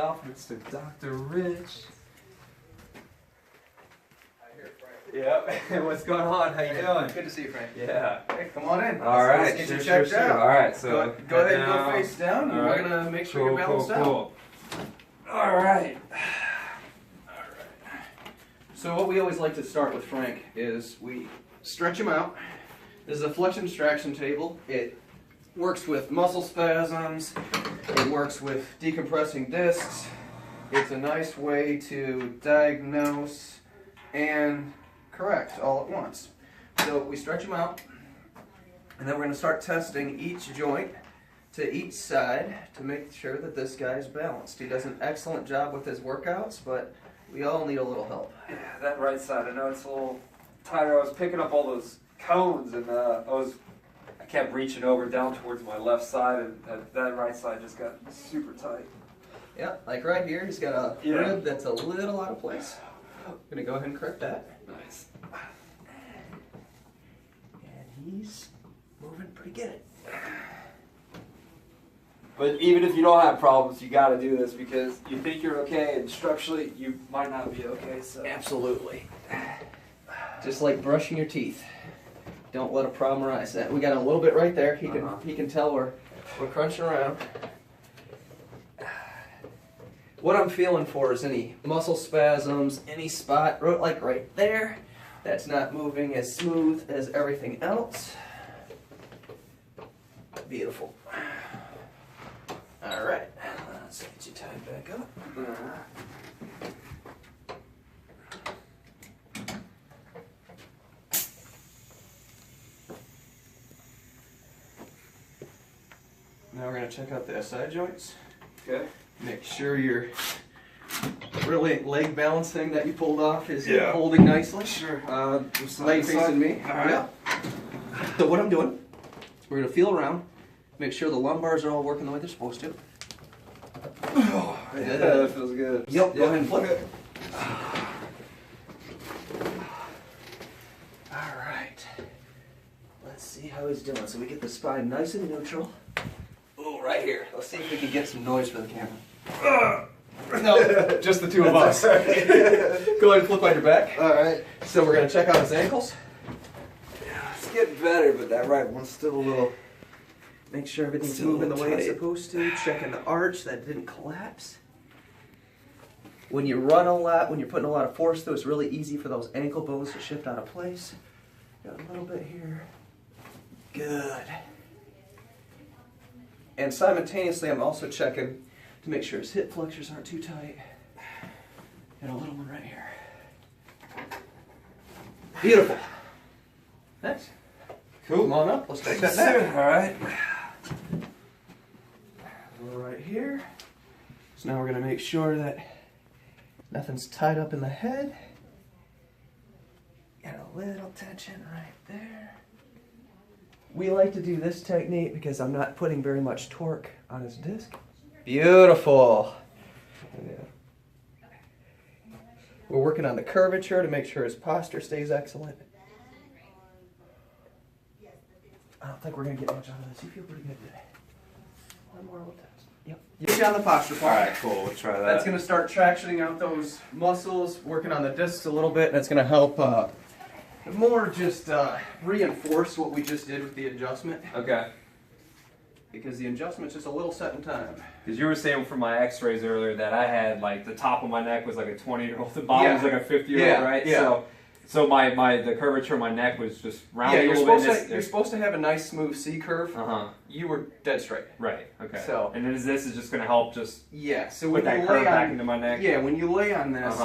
Mr. Dr. Rich. Yep. What's going on? How you doing? Good to see you, Frank. Yeah. Hey, come on in. All right. Let's get you checked out. All right. So go ahead and go face down. We're gonna make sure you're balanced out. All right. So what we always like to start with, Frank, is we stretch him out. This is a flexion distraction table. It works with muscle spasms. It works with decompressing discs. It's a nice way to diagnose and correct all at once. So we stretch them out, and then we're going to start testing each joint to each side to make sure that this guy's balanced. He does an excellent job with his workouts, but we all need a little help. Yeah, that right side. I know it's a little tighter. I was picking up all those cones, and I kept reaching over down towards my left side, and that right side just got super tight. Yeah, like right here, he's got a rib that's a little out of place. I'm gonna go ahead and correct that. Nice. And he's moving pretty good. But even if you don't have problems, you got to do this because you think you're okay, and structurally you might not be okay. So Absolutely. Just like brushing your teeth. Don't let a problem arise. We got a little bit right there. He can tell we're crunching around. What I'm feeling for is any muscle spasms, any spot, like right there, that's not moving as smooth as everything else. Beautiful. All right, let's get you tied back up. Now we're going to check out the SI joints. okay. Make sure your really leg balancing that you pulled off is holding nicely. Sure. Leg facing me. All right. Yeah. So what I'm doing, we're going to feel around, make sure the lumbars are all working the way they're supposed to. Yeah, that feels good. Yep, go ahead and flip it. All right. Let's see how he's doing. So we get the spine nice and neutral. Oh, right here. Let's see if we can get some noise for the camera. No, just the two of us. Go ahead and flip on your back. All right. So we're going to check out his ankles. Yeah, it's getting better, but that right one's still a little. Make sure everything's Still moving the way it's tight. supposed to. Checking the arch that didn't collapse. When you run a lot, when you're putting a lot of force through, it's really easy for those ankle bones to shift out of place. Got a little bit here. Good. And simultaneously, I'm also checking to make sure his hip flexors aren't too tight. And a little one right here. Beautiful. Next. Cool. Come on up. Let's take that back. All right. Right here. So now we're going to make sure that nothing's tied up in the head. Got a little tension right there. We like to do this technique because I'm not putting very much torque on his disc. Beautiful. Yeah. We're working on the curvature to make sure his posture stays excellent. I don't think we're going to get much out of this. You feel pretty good today. One more little test. Yep. You get down the posture part. All right, cool. We'll try that. That's going to start tractioning out those muscles, working on the discs a little bit, and it's going to help more just reinforce what we just did with the adjustment. Okay. Because the adjustment's just a little set in time. Because you were saying from my x-rays earlier that I had, like, the top of my neck was like a 20-year-old, the bottom was like a 50-year-old, right? Yeah. So the curvature of my neck was just rounded Yeah, a little bit. you're supposed to have a nice smooth C curve. You were dead straight. Right, okay. So, and then this is just going to help just so put when that you curve lay back on, into my neck? Yeah, when you lay on this,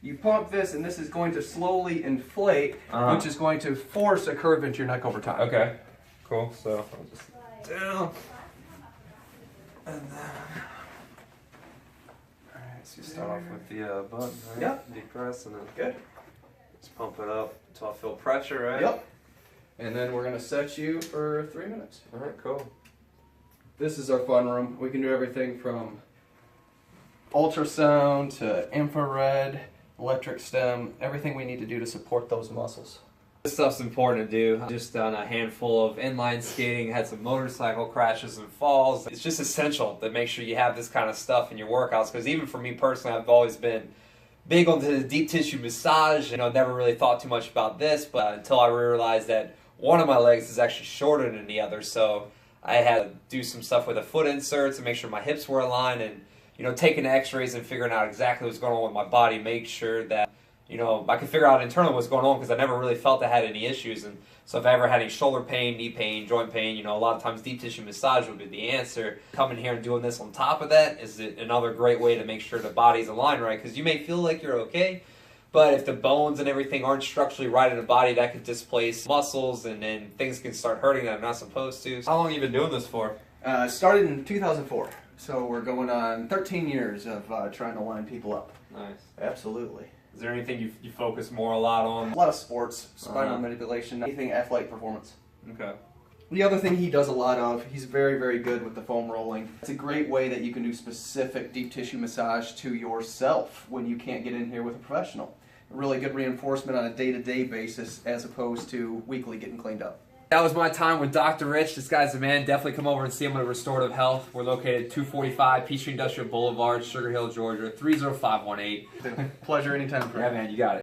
you pump this, and this is going to slowly inflate, which is going to force a curve into your neck over time. Okay, cool. So I'll just down. And then, alright, so you start off with the button, right? Yep. Deep press, and then Good. just pump it up until I feel pressure, right? Yep. And then we're going to set you for 3 minutes. Alright, cool. This is our fun room. We can do everything from ultrasound to infrared, electric stem, everything we need to do to support those muscles. This stuff's important to do. I've just done a handful of inline skating, had some motorcycle crashes and falls. It's just essential to make sure you have this kind of stuff in your workouts, because even for me personally, I've always been big on the deep tissue massage. Never really thought too much about this, but until I realized that one of my legs is actually shorter than the other, so I had to do some stuff with a foot insert to make sure my hips were aligned, and taking the x-rays and figuring out exactly what's going on with my body, make sure that I could figure out internally what's going on, because I never really felt I had any issues. And so if I ever had any shoulder pain, knee pain, joint pain, a lot of times deep tissue massage would be the answer. Coming here and doing this on top of that is another great way to make sure the body's aligned right, because you may feel like you're okay, but if the bones and everything aren't structurally right in the body, that could displace muscles, and then things can start hurting that I'm not supposed to. How long have you been doing this for? Started in 2004, so we're going on 13 years of trying to line people up. Nice. Absolutely. Is there anything you focus a lot on? A lot of sports, spinal manipulation, anything athletic performance. Okay. The other thing he does a lot of, he's very, very good with the foam rolling. It's a great way that you can do specific deep tissue massage to yourself when you can't get in here with a professional. A really good reinforcement on a day-to-day basis as opposed to weekly getting cleaned up. That was my time with Dr. Rich. This guy's the man. Definitely come over and see him at Restorative Health. We're located at 245 Peachtree Industrial Boulevard, Sugar Hill, Georgia, 30518. Pleasure anytime. Yeah, man, you got it.